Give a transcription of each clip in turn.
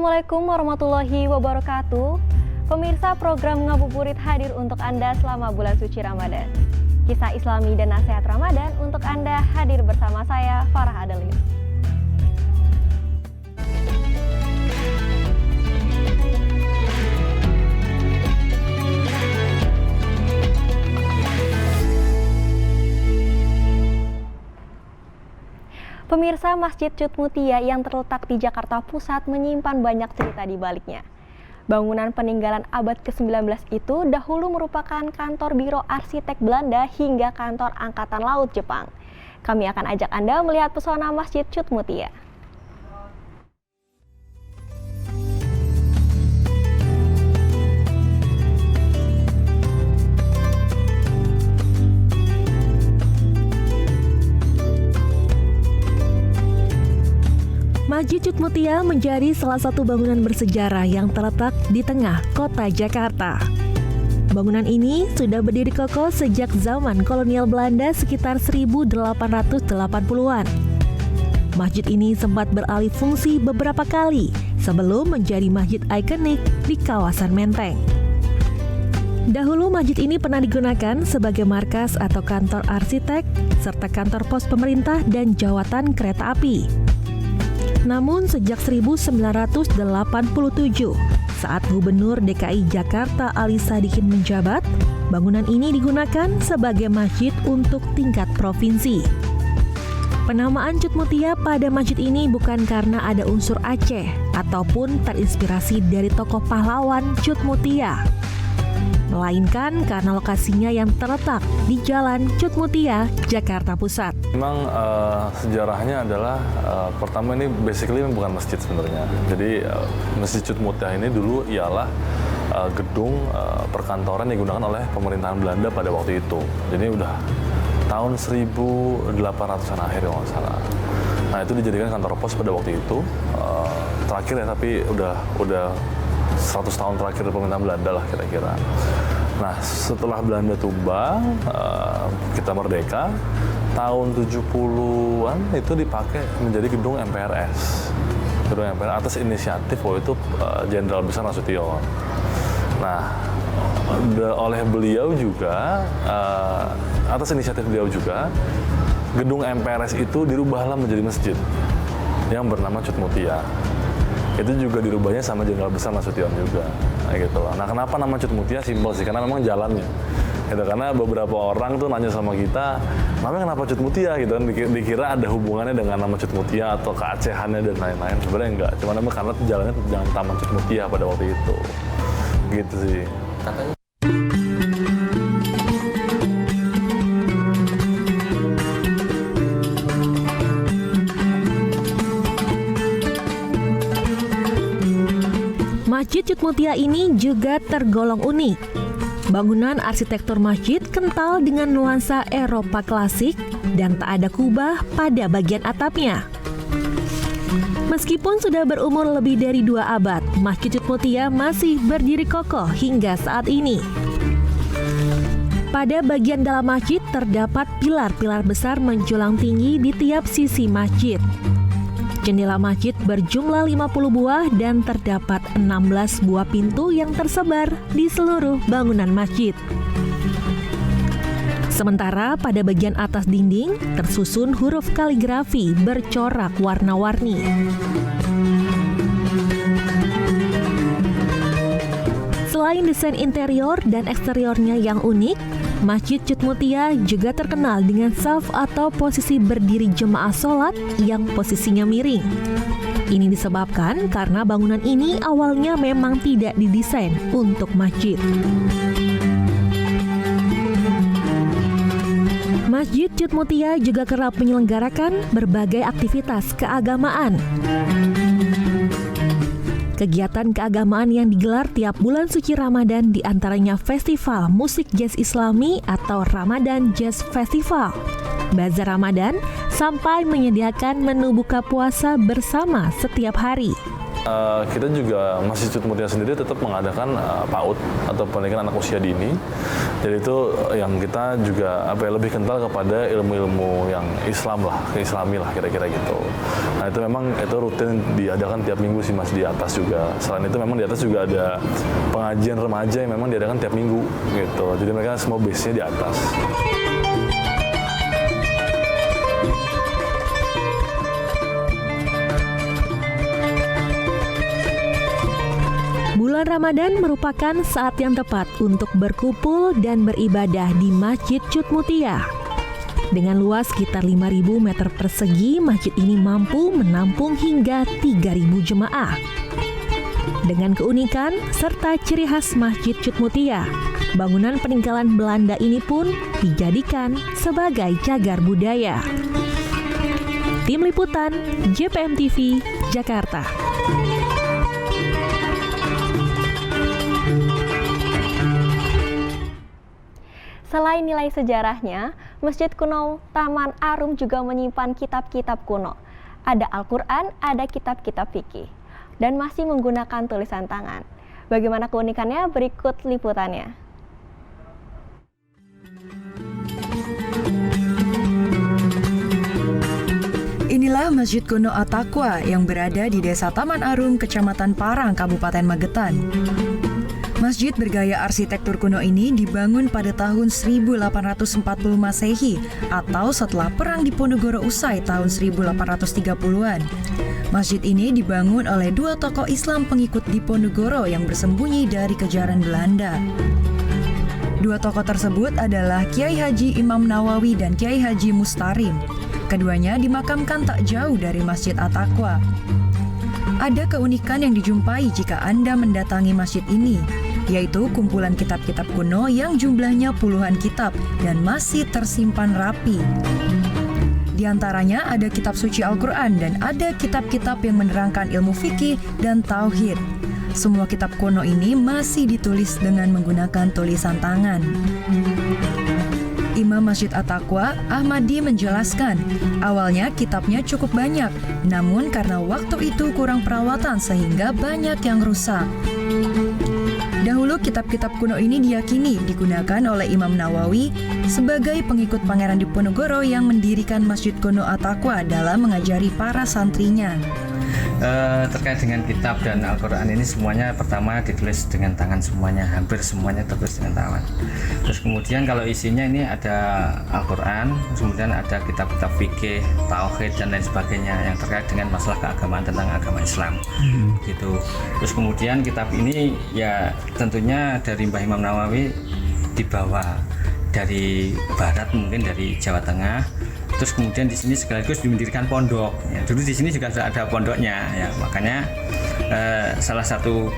Assalamualaikum warahmatullahi wabarakatuh. Pemirsa, program Ngabuburit hadir untuk Anda selama bulan suci Ramadan. Kisah Islami dan nasihat Ramadan untuk Anda hadir bersama saya, Farah Adelis. Pemirsa, Masjid Cut Mutia yang terletak di Jakarta Pusat menyimpan banyak cerita di baliknya. Bangunan peninggalan abad ke-19 itu dahulu merupakan kantor biro arsitek Belanda hingga kantor Angkatan Laut Jepang. Kami akan ajak Anda melihat pesona Masjid Cut Mutia. Masjid Cut Mutia menjadi salah satu bangunan bersejarah yang terletak di tengah kota Jakarta. Bangunan ini sudah berdiri kokoh sejak zaman kolonial Belanda sekitar 1880-an. Masjid ini sempat beralih fungsi beberapa kali sebelum menjadi masjid ikonik di kawasan Menteng. Dahulu masjid ini pernah digunakan sebagai markas atau kantor arsitek, serta kantor pos pemerintah dan jawatan kereta api. Namun sejak 1987, saat Gubernur DKI Jakarta Ali Sadikin menjabat, bangunan ini digunakan sebagai masjid untuk tingkat provinsi. Penamaan Cut Mutia pada masjid ini bukan karena ada unsur Aceh ataupun terinspirasi dari tokoh pahlawan Cut Mutia, melainkan karena lokasinya yang terletak di Jalan Cut Mutia, Jakarta Pusat. Memang sejarahnya adalah pertama ini basically bukan masjid sebenarnya. Jadi Masjid Cut Mutia ini dulu ialah gedung perkantoran yang digunakan oleh pemerintahan Belanda pada waktu itu. Jadi udah tahun 1800-an akhir kalau nggak salah. Nah itu dijadikan kantor pos pada waktu itu. Terakhir ya, tapi udah 100 tahun terakhir pemerintahan Belanda lah kira-kira. Nah setelah Belanda tumbang, kita merdeka, tahun 70-an itu dipakai menjadi gedung MPRS. Gedung MPRS atas inisiatif waktu itu Jenderal Besar Nasution. Nah oleh beliau juga, atas inisiatif beliau juga, gedung MPRS itu dirubahlah menjadi masjid yang bernama Cut Mutia. Itu juga dirubahnya sama Jenderal Besar Nasution juga, gitu loh. Nah kenapa nama Cut Mutia? Simpel sih, karena memang jalannya. Gitu, karena beberapa orang tuh nanya sama kita, namanya kenapa Cut Mutia gitu kan, dikira ada hubungannya dengan nama Cut Mutia atau keacehannya dan lain-lain. Sebenarnya enggak, cuma memang karena jalannya jalan Taman Cut Mutia pada waktu itu. Gitu sih. Katanya. Masjid Cut Mutia ini juga tergolong unik. Bangunan arsitektur masjid kental dengan nuansa Eropa klasik dan tak ada kubah pada bagian atapnya. Meskipun sudah berumur lebih dari 2 abad, Masjid Cut Mutia masih berdiri kokoh hingga saat ini. Pada bagian dalam masjid terdapat pilar-pilar besar menjulang tinggi di tiap sisi masjid. Jendela masjid berjumlah 50 buah dan terdapat 16 buah pintu yang tersebar di seluruh bangunan masjid. Sementara pada bagian atas dinding tersusun huruf kaligrafi bercorak warna-warni. Selain desain interior dan eksteriornya yang unik, Masjid Cut Mutia juga terkenal dengan saf atau posisi berdiri jemaah sholat yang posisinya miring. Ini disebabkan karena bangunan ini awalnya memang tidak didesain untuk masjid. Masjid Cut Mutia juga kerap menyelenggarakan berbagai aktivitas keagamaan. Kegiatan keagamaan yang digelar tiap bulan suci Ramadan diantaranya Festival Musik Jazz Islami atau Ramadan Jazz Festival, Bazar Ramadan, sampai menyediakan menu buka puasa bersama setiap hari. kita juga Masjid Cud Mutia sendiri tetap mengadakan PAUD atau pendidikan anak usia dini. Jadi itu yang kita juga lebih kental kepada ilmu-ilmu yang Islami lah kira-kira gitu. Nah itu memang itu rutin diadakan tiap minggu sih Mas di atas juga. Selain itu memang di atas juga ada pengajian remaja yang memang diadakan tiap minggu gitu. Jadi mereka semua base-nya di atas. Bulan Ramadan merupakan saat yang tepat untuk berkumpul dan beribadah di Masjid Cud Mutia. Dengan luas sekitar 5.000 meter persegi, masjid ini mampu menampung hingga 3.000 jemaah. Dengan keunikan serta ciri khas Masjid Cud Mutia, bangunan peninggalan Belanda ini pun dijadikan sebagai cagar budaya. Tim Liputan JPM TV, Jakarta. Selain nilai sejarahnya, Masjid Kuno Taman Arum juga menyimpan kitab-kitab kuno. Ada Al-Quran, ada kitab-kitab fikih, dan masih menggunakan tulisan tangan. Bagaimana keunikannya? Berikut liputannya. Inilah Masjid Kuno At-Taqwa yang berada di Desa Taman Arum, Kecamatan Parang, Kabupaten Magetan. Masjid bergaya arsitektur kuno ini dibangun pada tahun 1840 Masehi atau setelah Perang Diponegoro usai tahun 1830-an. Masjid ini dibangun oleh dua tokoh Islam pengikut Diponegoro yang bersembunyi dari kejaran Belanda. Dua tokoh tersebut adalah Kiai Haji Imam Nawawi dan Kiai Haji Mustarim. Keduanya dimakamkan tak jauh dari Masjid At-Taqwa. Ada keunikan yang dijumpai jika Anda mendatangi masjid ini, yaitu kumpulan kitab-kitab kuno yang jumlahnya puluhan kitab dan masih tersimpan rapi. Di antaranya ada kitab suci Al-Quran dan ada kitab-kitab yang menerangkan ilmu fikih dan tauhid. Semua kitab kuno ini masih ditulis dengan menggunakan tulisan tangan. Imam Masjid At-Taqwa, Ahmadi, menjelaskan, awalnya kitabnya cukup banyak, namun karena waktu itu kurang perawatan sehingga banyak yang rusak. Dahulu kitab-kitab kuno ini diyakini digunakan oleh Imam Nawawi sebagai pengikut Pangeran Diponegoro yang mendirikan Masjid Kuno At-Taqwa dalam mengajari para santrinya. Terkait dengan kitab dan Al-Quran ini semuanya pertama ditulis dengan tangan semuanya, hampir semuanya tertulis dengan tangan. Terus kemudian kalau isinya ini ada Al-Quran, kemudian ada kitab-kitab fikih, tauhid dan lain sebagainya yang terkait dengan masalah keagamaan tentang agama Islam. Gitu. Terus kemudian kitab ini ya tentunya dari Mbah Imam Nawawi dibawa dari barat, mungkin dari Jawa Tengah. Terus kemudian di sini sekaligus dimendirikan pondok. Ya, dulu di sini juga sudah ada pondoknya, ya makanya salah satu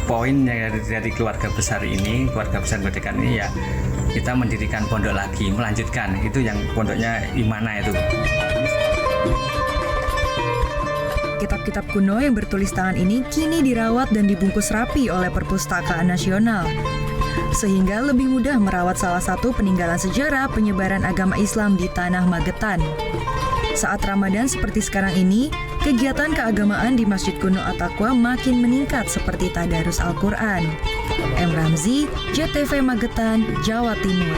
poin dari keluarga besar ini, keluarga besar Badekan ini ya kita mendirikan pondok lagi, melanjutkan itu yang pondoknya di mana itu. Kitab-kitab kuno yang bertulis tangan ini kini dirawat dan dibungkus rapi oleh Perpustakaan Nasional, sehingga lebih mudah merawat salah satu peninggalan sejarah penyebaran agama Islam di tanah Magetan. Saat Ramadan seperti sekarang ini, kegiatan keagamaan di Masjid Kuno At-Taqwa makin meningkat seperti tadarus Al-Quran. M. Ramzi, JTV Magetan, Jawa Timur.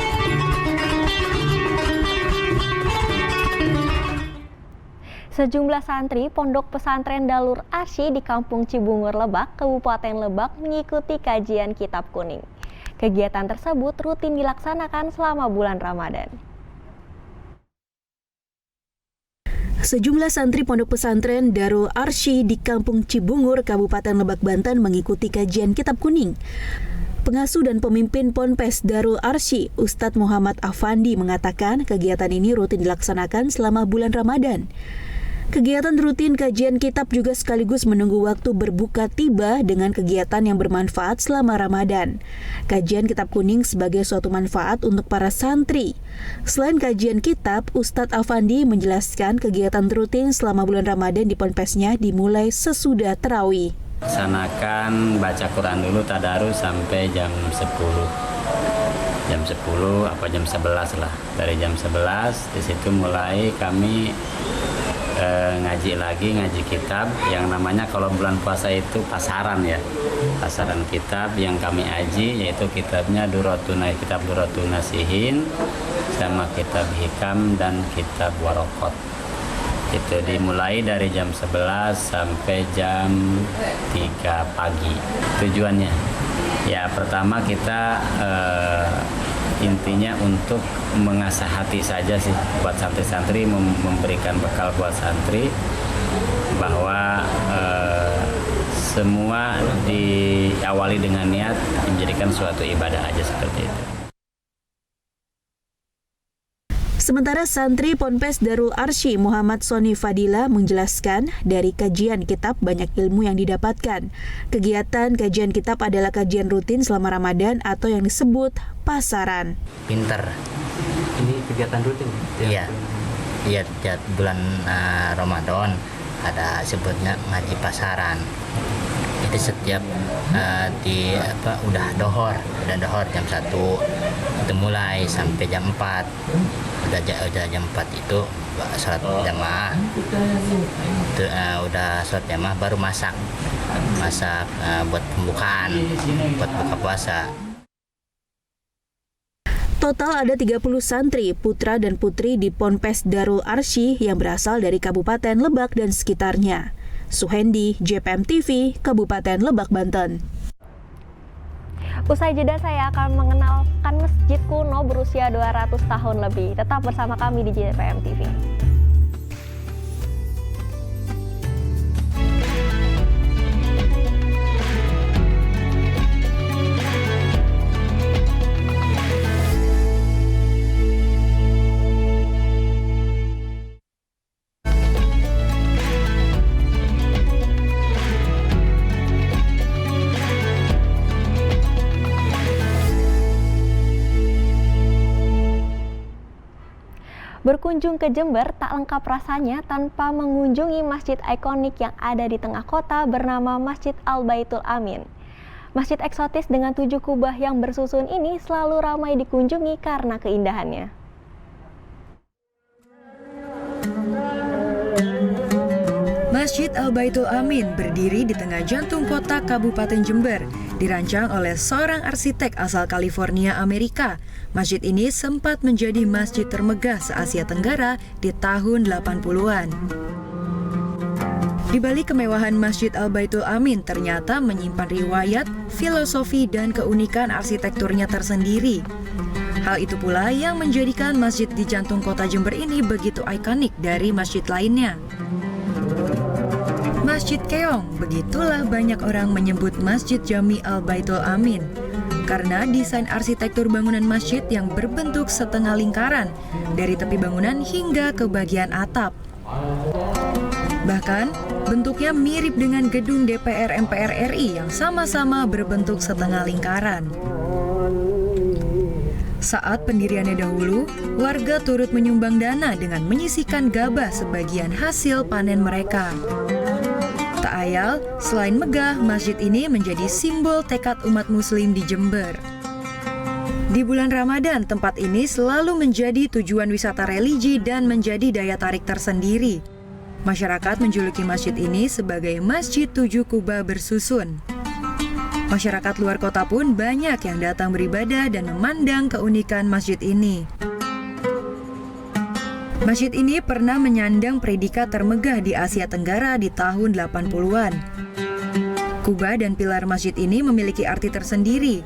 Sejumlah santri Pondok Pesantren Dalur Arsy di Kampung Cibungur, Lebak, Kabupaten Lebak mengikuti kajian Kitab Kuning. Kegiatan tersebut rutin dilaksanakan selama bulan Ramadan. Sejumlah santri Pondok Pesantren Darul Arsy di Kampung Cibungur, Kabupaten Lebak, Banten mengikuti kajian Kitab Kuning. Pengasuh dan pemimpin Ponpes Darul Arsy, Ustadz Muhammad Afandi, mengatakan kegiatan ini rutin dilaksanakan selama bulan Ramadan. Kegiatan rutin kajian kitab juga sekaligus menunggu waktu berbuka tiba dengan kegiatan yang bermanfaat selama Ramadan. Kajian Kitab Kuning sebagai suatu manfaat untuk para santri. Selain kajian kitab, Ustadz Afandi menjelaskan kegiatan rutin selama bulan Ramadan di ponpesnya dimulai sesudah tarawih. Laksanakan baca Quran dulu tadarus sampai jam 10. Jam 10 apa jam 11 lah. Dari jam 11 di situ mulai kami ngaji kitab yang namanya kalau bulan puasa itu pasaran ya, pasaran kitab yang kami aji, yaitu kitab Duratun Nasihin sama kitab Hikam dan kitab Warokot. Itu dimulai dari jam 11 sampai jam 3 pagi. Tujuannya ya pertama kita intinya untuk mengasah hati saja sih buat santri-santri, memberikan bekal buat santri bahwa semua diawali dengan niat menjadikan suatu ibadah aja seperti itu. Sementara santri Ponpes Darul Arsy Muhammad Soni Fadila menjelaskan dari kajian kitab banyak ilmu yang didapatkan. Kegiatan kajian kitab adalah kajian rutin selama Ramadan atau yang disebut pasaran. Pinter. Ini kegiatan rutin? Iya. Iya, tiap bulan Ramadan ada sebutnya ngaji pasaran. Jadi setiap udah dohor jam 1 itu mulai sampai jam 4. Udah jam 4 itu sholat jamaah. Itu, udah sholat jamaah baru masak buat pembukaan, buat buka puasa. Total ada 30 santri, putra dan putri di Ponpes Darul Arsy yang berasal dari Kabupaten Lebak dan sekitarnya. Suhendi, JPM TV, Kabupaten Lebak, Banten. Usai jeda saya akan mengenalkan masjid kuno berusia 200 tahun lebih. Tetap bersama kami di JPM TV. Berkunjung ke Jember tak lengkap rasanya tanpa mengunjungi masjid ikonik yang ada di tengah kota bernama Masjid Al-Baitul Amin. Masjid eksotis dengan 7 kubah yang bersusun ini selalu ramai dikunjungi karena keindahannya. Masjid Al-Baitul Amin berdiri di tengah jantung kota Kabupaten Jember. Dirancang oleh seorang arsitek asal California, Amerika. Masjid ini sempat menjadi masjid termegah se-Asia Tenggara di tahun 80-an. Di balik kemewahan Masjid Al-Baitul Amin ternyata menyimpan riwayat, filosofi, dan keunikan arsitekturnya tersendiri. Hal itu pula yang menjadikan masjid di jantung kota Jember ini begitu ikonik dari masjid lainnya. Masjid Keong, begitulah banyak orang menyebut Masjid Jami Al-Baitul Amin. Karena desain arsitektur bangunan masjid yang berbentuk setengah lingkaran, dari tepi bangunan hingga ke bagian atap. Bahkan, bentuknya mirip dengan gedung DPR MPR RI yang sama-sama berbentuk setengah lingkaran. Saat pendiriannya dahulu, warga turut menyumbang dana dengan menyisihkan gabah sebagian hasil panen mereka. Tak ayal, selain megah, masjid ini menjadi simbol tekad umat muslim di Jember. Di bulan Ramadan, tempat ini selalu menjadi tujuan wisata religi dan menjadi daya tarik tersendiri. Masyarakat menjuluki masjid ini sebagai Masjid 7 Kubah bersusun. Masyarakat luar kota pun banyak yang datang beribadah dan memandang keunikan masjid ini. Masjid ini pernah menyandang predikat termegah di Asia Tenggara di tahun 80-an. Kubah dan pilar masjid ini memiliki arti tersendiri.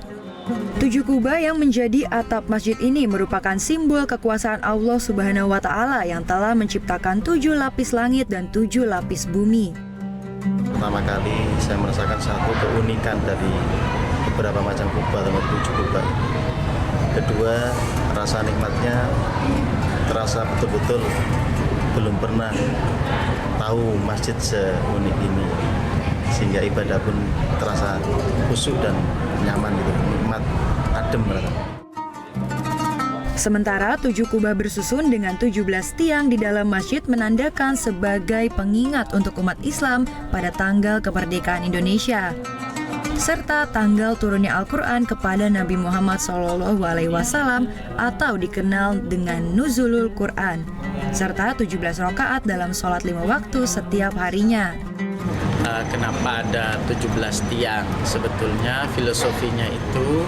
7 kubah yang menjadi atap masjid ini merupakan simbol kekuasaan Allah Subhanahu wa Ta'ala yang telah menciptakan 7 lapis langit dan 7 lapis bumi. Pertama kali saya merasakan satu keunikan dari beberapa macam kubah atau 7 kubah. Kedua, rasa nikmatnya terasa betul-betul belum pernah tahu masjid seunik ini, sehingga ibadah pun terasa khusyuk dan nyaman gitu, nikmat, adem rasanya. Sementara 7 kubah bersusun dengan 17 tiang di dalam masjid menandakan sebagai pengingat untuk umat Islam pada tanggal kemerdekaan Indonesia, serta tanggal turunnya Al-Quran kepada Nabi Muhammad SAW atau dikenal dengan Nuzulul Quran. serta 17 rakaat dalam sholat 5 waktu setiap harinya. Kenapa ada 17 tiang? Sebetulnya filosofinya itu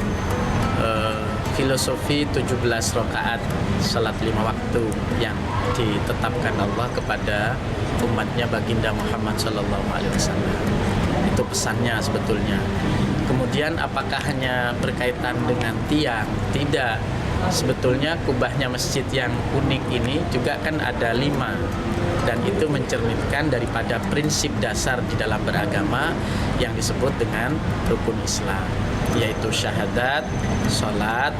filosofi 17 rakaat salat 5 waktu yang ditetapkan Allah kepada umatnya baginda Muhammad SAW. Itu pesannya sebetulnya. Kemudian apakah hanya berkaitan dengan tiang? Tidak. Sebetulnya kubahnya masjid yang unik ini juga kan ada 5, dan itu mencerminkan daripada prinsip dasar di dalam beragama yang disebut dengan rukun Islam, yaitu syahadat, sholat,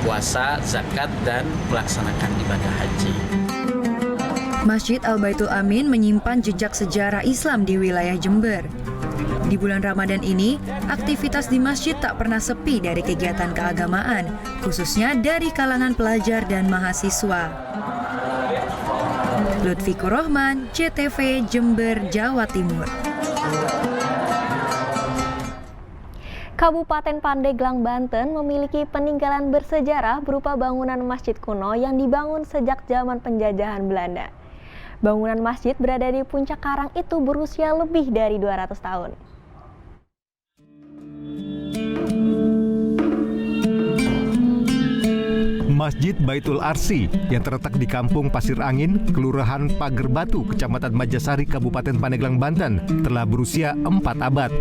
puasa, zakat, dan melaksanakan ibadah haji. Masjid Al-Baitul Amin menyimpan jejak sejarah Islam di wilayah Jember. Di bulan Ramadan ini, aktivitas di masjid tak pernah sepi dari kegiatan keagamaan, khususnya dari kalangan pelajar dan mahasiswa. Lutfikur Rohman, CTV, Jember, Jawa Timur. Kabupaten Pandeglang, Banten memiliki peninggalan bersejarah berupa bangunan masjid kuno yang dibangun sejak zaman penjajahan Belanda. Bangunan masjid berada di puncak karang itu berusia lebih dari 200 tahun. Masjid Baitul Arsi yang terletak di Kampung Pasir Angin, Kelurahan Pager Batu, Kecamatan Majasari, Kabupaten Pandeglang, Banten, telah berusia 4 abad.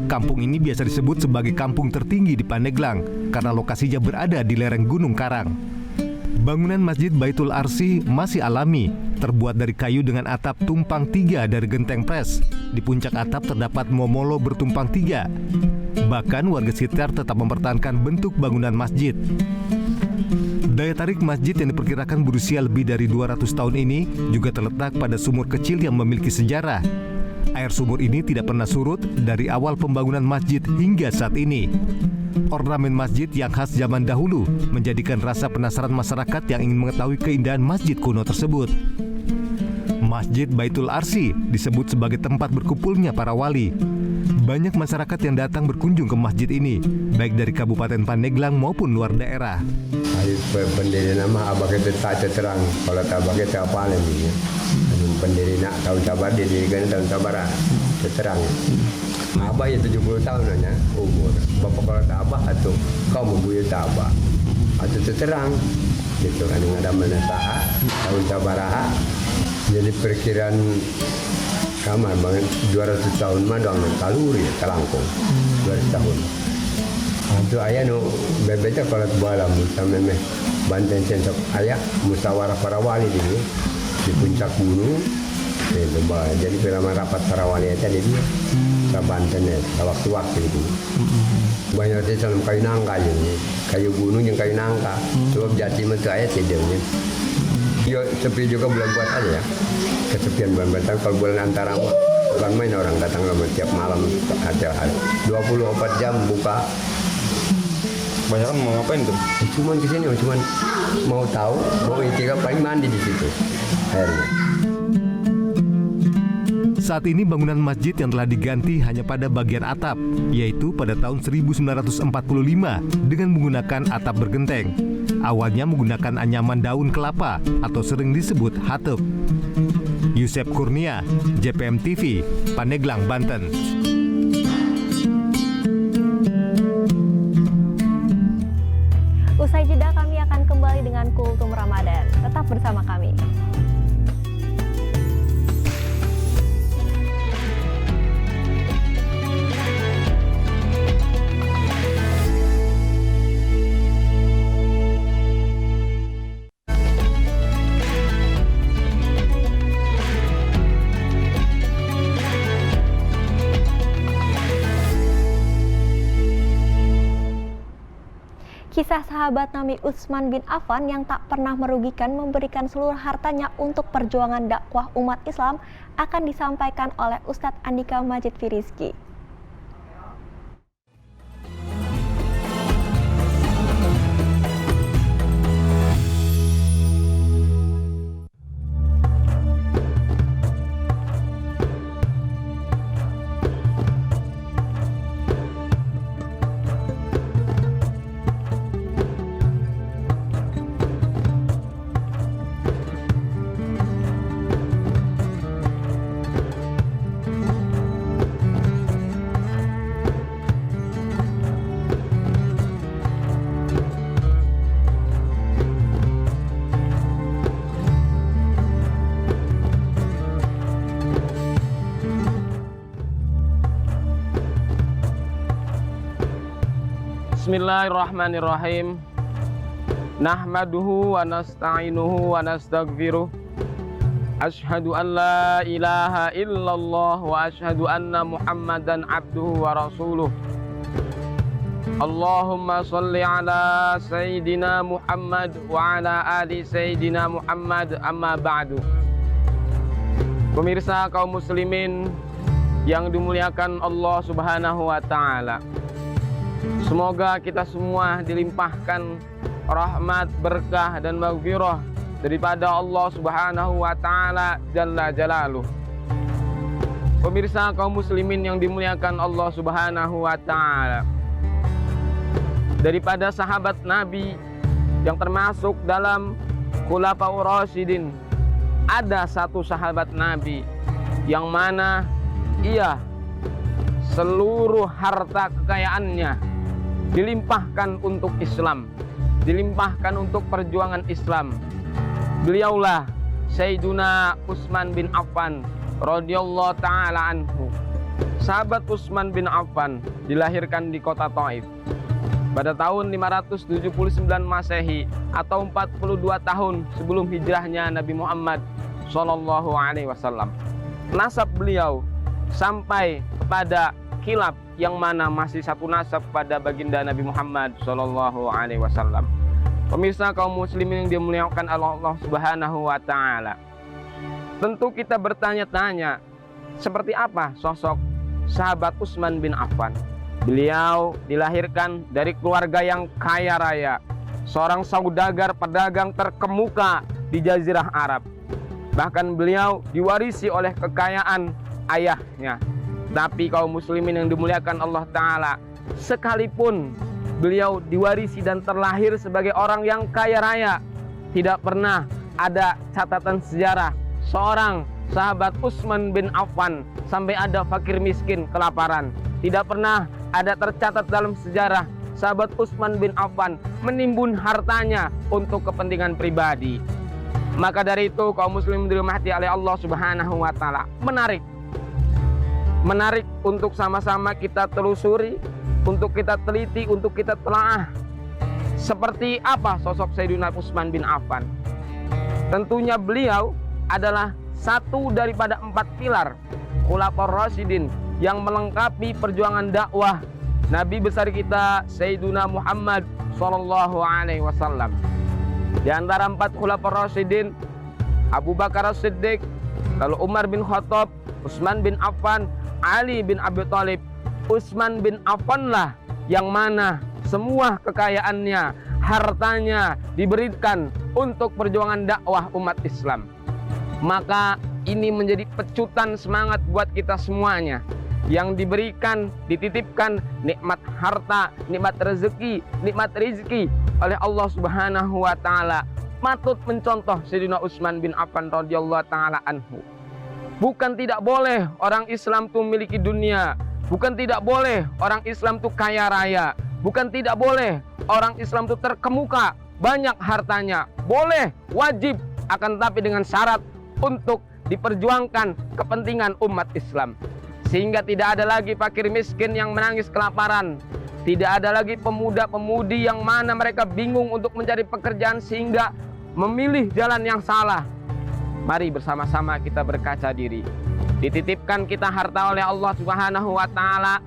Kampung ini biasa disebut sebagai kampung tertinggi di Pandeglang karena lokasinya berada di lereng Gunung Karang. Bangunan Masjid Baitul Arsi masih alami, terbuat dari kayu dengan atap tumpang 3 dari genteng pres. Di puncak atap terdapat momolo bertumpang 3. Bahkan warga sekitar tetap mempertahankan bentuk bangunan masjid. Daya tarik masjid yang diperkirakan berusia lebih dari 200 tahun ini juga terletak pada sumur kecil yang memiliki sejarah. Air sumur ini tidak pernah surut dari awal pembangunan masjid hingga saat ini. Ornamen masjid yang khas zaman dahulu menjadikan rasa penasaran masyarakat yang ingin mengetahui keindahan masjid kuno tersebut. Masjid Baitul Arsi disebut sebagai tempat berkumpulnya para wali. Banyak masyarakat yang datang berkunjung ke masjid ini, baik dari Kabupaten Pandeglang maupun luar daerah. Pendiri nama abah kita tak terang, kalau tak abah kita apa lagi? Pendiri nak tahun sabar, didirikan tahun sabar, terang. Abah ya 70 tahun aja umur. Bapak kalau tak abah atau kau membuyut tak abah, atau terang. Gitu kan yang ada menasaha tahun sabar. Jadi perkiraan kamar banget 200 tahun mah doang kaluri telangkung 200 tahun. Itu ayah nu bebeja kalau balam sama meh Banten sensok ayah musyawarah para wali di puncak gunung. Jadi firman rapat para wali itu di dia ke Banten ya, waktu-waktu itu. Banyak di dalam kayu nangka ini, kayu gunung yang kayu nangka. Sebab jati itu ayah tidurnya. Yo sepi juga bulan buat aja ya. Kesepian bulan-bulan, kalau bulan antara bukan main orang datang lama tiap malam ada hari 24 jam buka. Banyak kan mau ngapain tuh? Cuman kesini, cuman mau tahu, mau itikaf paling mandi di situ airnya. Saat ini bangunan masjid yang telah diganti hanya pada bagian atap, yaitu pada tahun 1945 dengan menggunakan atap bergenteng. Awalnya menggunakan anyaman daun kelapa atau sering disebut hatep. Yusef Kurnia, JPM TV, Pandeglang, Banten. Usai jeda kami akan kembali dengan Kultum Ramadan. Tetap bersama kami. Kisah sahabat Nabi Utsman bin Affan yang tak pernah merugikan memberikan seluruh hartanya untuk perjuangan dakwah umat Islam akan disampaikan oleh Ustadz Andika Majid Firizki. Bismillahirrahmanirrahim. Nahmaduhu wa nasta'inuhu wa nastaghfiruh. Asyhadu an la ilaha illallah wa asyhadu anna Muhammadan abduhu wa rasuluh. Allahumma sholli ala Sayyidina Muhammad wa ala ali Sayyidina Muhammad, amma ba'du. Pemirsa kaum muslimin yang dimuliakan Allah Subhanahu wa Ta'ala, semoga kita semua dilimpahkan rahmat, berkah dan maghfirah daripada Allah Subhanahu wa Ta'ala Jalla Jalaluh. Pemirsa kaum muslimin yang dimuliakan Allah Subhanahu wa Ta'ala, daripada sahabat Nabi yang termasuk dalam Khulafaur Rasyidin, ada satu sahabat Nabi yang mana ia seluruh harta kekayaannya dilimpahkan untuk Islam, dilimpahkan untuk perjuangan Islam. Beliaulah Sayyiduna Utsman bin Affan radhiyallahu taala anhu. Sahabat Utsman bin Affan dilahirkan di kota Thaif pada tahun 579 Masehi atau 42 tahun sebelum hijrahnya Nabi Muhammad sallallahu alaihi wasallam. Nasab beliau sampai kepada khilaf yang mana masih satu nasab pada baginda Nabi Muhammad sallallahu alaihi wasallam. Pemirsa kaum muslimin yang dimuliakan Allah Subhanahu wa Ta'ala, tentu kita bertanya-tanya seperti apa sosok sahabat Utsman bin Affan. Beliau dilahirkan dari keluarga yang kaya raya, seorang saudagar pedagang terkemuka di Jazirah Arab. Bahkan beliau diwarisi oleh kekayaan ayahnya. Tapi kaum muslimin yang dimuliakan Allah Ta'ala, sekalipun beliau diwarisi dan terlahir sebagai orang yang kaya raya, tidak pernah ada catatan sejarah seorang sahabat Utsman bin Affan sampai ada fakir miskin kelaparan. Tidak pernah ada tercatat dalam sejarah sahabat Utsman bin Affan menimbun hartanya untuk kepentingan pribadi. Maka dari itu kaum muslimin dirahmati oleh Allah Subhanahu wa Ta'ala, menarik untuk sama-sama kita telusuri, untuk kita teliti, untuk kita telaah seperti apa sosok Sayyidina Utsman bin Affan. Tentunya beliau adalah satu daripada 4 pilar Khulafaur Rasyidin yang melengkapi perjuangan dakwah Nabi besar kita Sayyidina Muhammad sallallahu alaihi wasallam. Di antara 4 Khulafaur Rasyidin, Abu Bakar As-Siddiq, lalu Umar bin Khattab, Utsman bin Affan, Ali bin Abi Thalib. Utsman bin Affan lah yang mana semua kekayaannya, hartanya diberikan untuk perjuangan dakwah umat Islam. Maka ini menjadi pecutan semangat buat kita semuanya yang diberikan, dititipkan nikmat harta, nikmat rezeki oleh Allah Subhanahu wa Ta'ala. Patut mencontoh Sayyidina Utsman bin Affan radhiyallahu taala anhu. Bukan tidak boleh orang Islam itu memiliki dunia, bukan tidak boleh orang Islam itu kaya raya, bukan tidak boleh orang Islam itu terkemuka, banyak hartanya. Boleh, wajib, akan tapi dengan syarat untuk diperjuangkan kepentingan umat Islam. Sehingga tidak ada lagi fakir miskin yang menangis kelaparan. Tidak ada lagi pemuda-pemudi yang mana mereka bingung untuk mencari pekerjaan sehingga memilih jalan yang salah. Mari bersama-sama kita berkaca diri. Dititipkan kita harta oleh Allah Subhanahu wa Ta'ala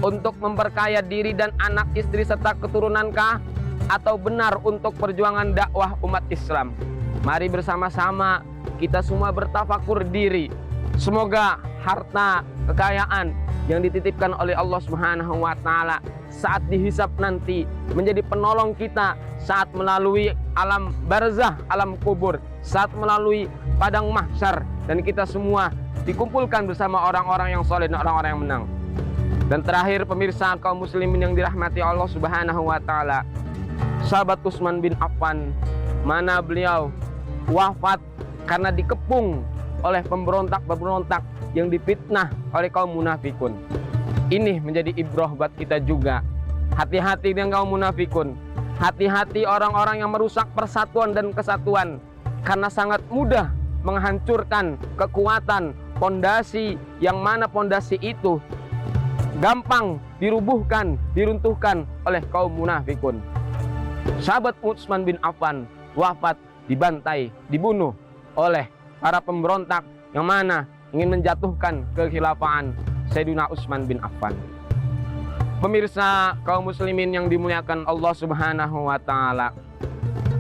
untuk memperkaya diri dan anak istri serta keturunankah, atau benar untuk perjuangan dakwah umat Islam? Mari bersama-sama kita semua bertafakur diri. Semoga harta kekayaan yang dititipkan oleh Allah Subhanahu wa Ta'ala saat dihisab nanti menjadi penolong kita saat melalui alam barzah, alam kubur, saat melalui padang mahsyar, dan kita semua dikumpulkan bersama orang-orang yang soleh dan orang-orang yang menang. Dan terakhir pemirsa kaum muslimin yang dirahmati Allah Subhanahu wa Ta'ala, sahabat Utsman bin Affan, mana beliau wafat karena dikepung oleh pemberontak-pemberontak yang difitnah oleh kaum munafikun. Ini menjadi ibrah buat kita juga. Hati-hati dengan kaum munafikun. Hati-hati orang-orang yang merusak persatuan dan kesatuan, karena sangat mudah menghancurkan kekuatan pondasi yang mana pondasi itu gampang dirubuhkan, diruntuhkan oleh kaum munafikun. Sahabat Utsman bin Affan wafat, dibantai, dibunuh oleh para pemberontak yang mana ingin menjatuhkan kekhilafahan Sayyidina Utsman bin Affan. Pemirsa kaum muslimin yang dimuliakan Allah Subhanahu wa taala.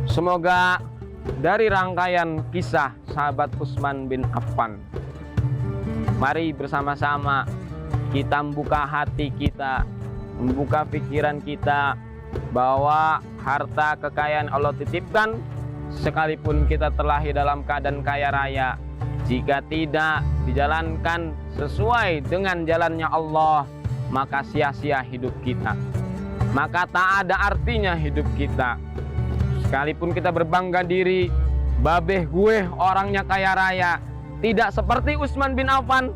Semoga dari rangkaian kisah sahabat Utsman bin Affan, mari bersama-sama kita membuka hati kita, membuka pikiran kita bahwa harta kekayaan Allah titipkan, sekalipun kita terlahir dalam keadaan kaya raya, jika tidak dijalankan sesuai dengan jalannya Allah, maka sia-sia hidup kita, maka tak ada artinya hidup kita. Sekalipun kita berbangga diri, babeh gue orangnya kaya raya, tidak seperti Utsman bin Affan,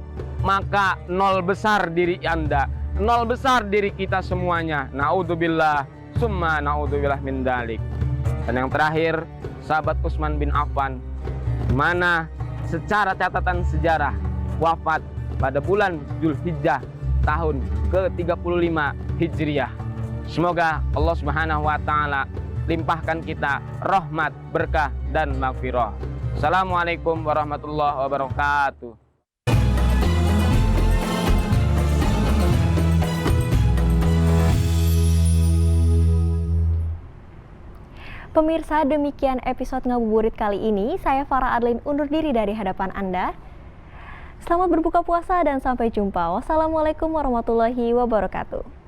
maka nol besar diri Anda, nol besar diri kita semuanya. Naudzubillah, summa naudzubillah min dalik. Dan yang terakhir, sahabat Utsman bin Affan, mana secara catatan sejarah wafat pada bulan Dzulhijjah tahun ke-35 Hijriah. Semoga Allah Subhanahu wa taala limpahkan kita rahmat, berkah dan maghfirah. Assalamualaikum warahmatullahi wabarakatuh. Pemirsa, demikian episode Ngabuburit kali ini. Saya Farah Adlin undur diri dari hadapan Anda. Selamat berbuka puasa dan sampai jumpa. Wassalamualaikum warahmatullahi wabarakatuh.